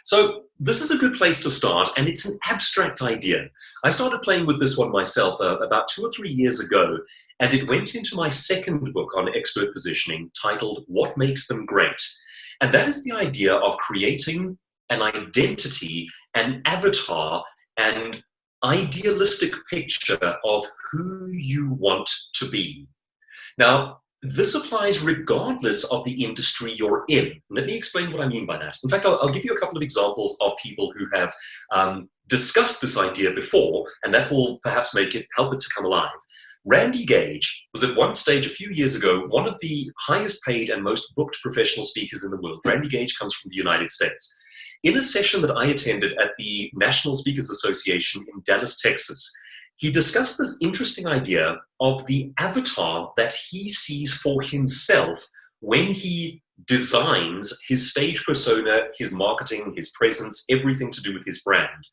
So this is a good place to start, and it's an abstract idea. I started playing with this one myself about 2 or 3 years ago, and it went into my second book on expert positioning titled What Makes Them Great? And that is the idea of creating an identity, an avatar, and idealistic picture of who you want to be. Now, this applies regardless of the industry you're in. Let me explain what I mean by that. In fact, I'll give you a couple of examples of people who have discussed this idea before, and that will perhaps help it to come alive. Randy Gage was at one stage a few years ago one of the highest paid and most booked professional speakers in the world. Randy Gage comes from the United States. In a session that I attended at the National Speakers Association in Dallas, Texas, he discussed this interesting idea of the avatar that he sees for himself when he designs his stage persona, his marketing, his presence, everything to do with his brand.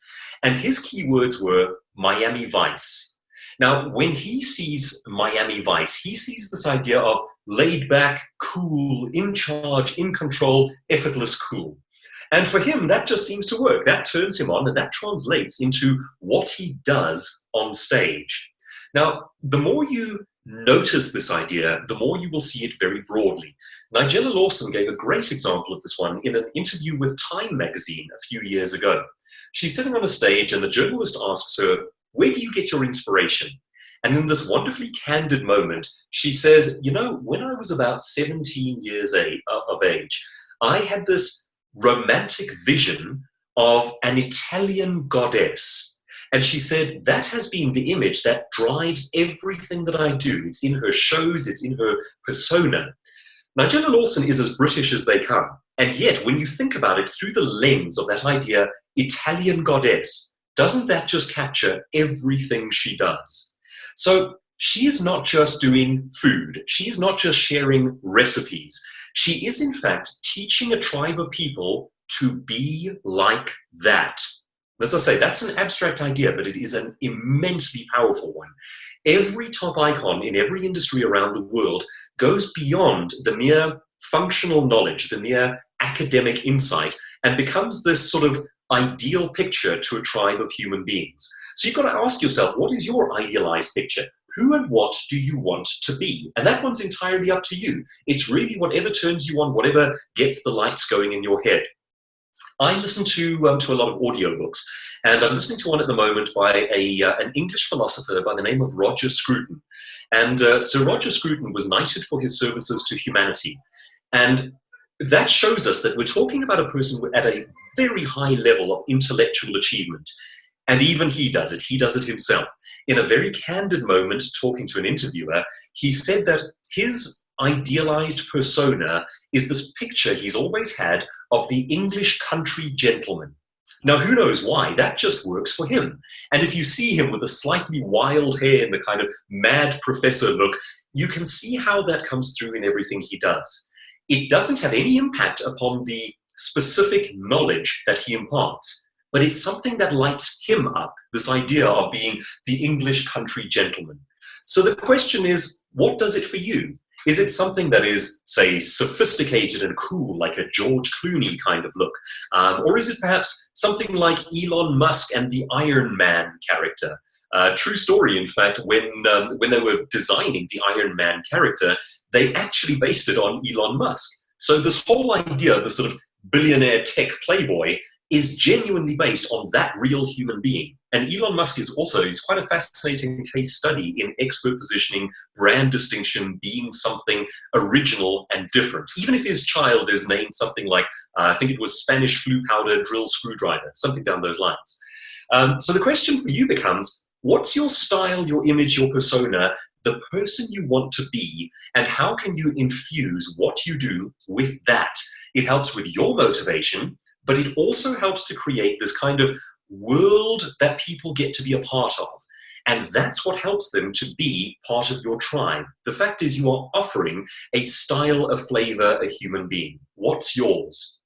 And his keywords were Miami Vice. Now, when he sees Miami Vice, he sees this idea of laid back, cool, in charge, in control, effortless cool. And for him, that just seems to work. That turns him on, and that translates into what he does on stage. Now, the more you notice this idea, the more you will see it very broadly. Nigella Lawson gave a great example of this one in an interview with Time magazine a few years ago. She's sitting on a stage, and the journalist asks her, "Where do you get your inspiration?" And in this wonderfully candid moment, she says, "You know, when I was about 17 years of age, I had this romantic vision of an Italian goddess." And she said, that has been the image that drives everything that I do. It's in her shows, it's in her persona. Nigella Lawson is as British as they come. And yet, when you think about it through the lens of that idea, Italian goddess, doesn't that just capture everything she does? So she is not just doing food. She is not just sharing recipes. She is, in fact, teaching a tribe of people to be like that. As I say, that's an abstract idea, but it is an immensely powerful one. Every top icon in every industry around the world goes beyond the mere functional knowledge, the mere academic insight, and becomes this sort of ideal picture to a tribe of human beings. So you've got to ask yourself, what is your idealized picture? Who and what do you want to be? And that one's entirely up to you. It's really whatever turns you on, whatever gets the lights going in your head. I listen to a lot of audiobooks, and I'm listening to one at the moment by an English philosopher by the name of Roger Scruton. And Sir Roger Scruton was knighted for his services to humanity. And that shows us that we're talking about a person at a very high level of intellectual achievement. And even he does it himself. In a very candid moment, talking to an interviewer, he said that his idealized persona is this picture he's always had of the English country gentleman. Now, who knows why? That just works for him. And if you see him with a slightly wild hair and the kind of mad professor look, you can see how that comes through in everything he does. It doesn't have any impact upon the specific knowledge that he imparts, but it's something that lights him up, this idea of being the English country gentleman. So the question is, what does it for you? Is it something that is, say, sophisticated and cool, like a George Clooney kind of look? Or is it perhaps something like Elon Musk and the Iron Man character? True story, in fact, when they were designing the Iron Man character, they actually based it on Elon Musk. So this whole idea of the sort of billionaire tech playboy is genuinely based on that real human being. And Elon Musk is quite a fascinating case study in expert positioning, brand distinction, being something original and different. Even if his child is named something like, I think it was Spanish flu powder drill screwdriver, something down those lines. So the question for you becomes, what's your style, your image, your persona, the person you want to be, and how can you infuse what you do with that? It helps with your motivation, but it also helps to create this kind of world that people get to be a part of. And that's what helps them to be part of your tribe. The fact is you are offering a style, a flavor, a human being. What's yours?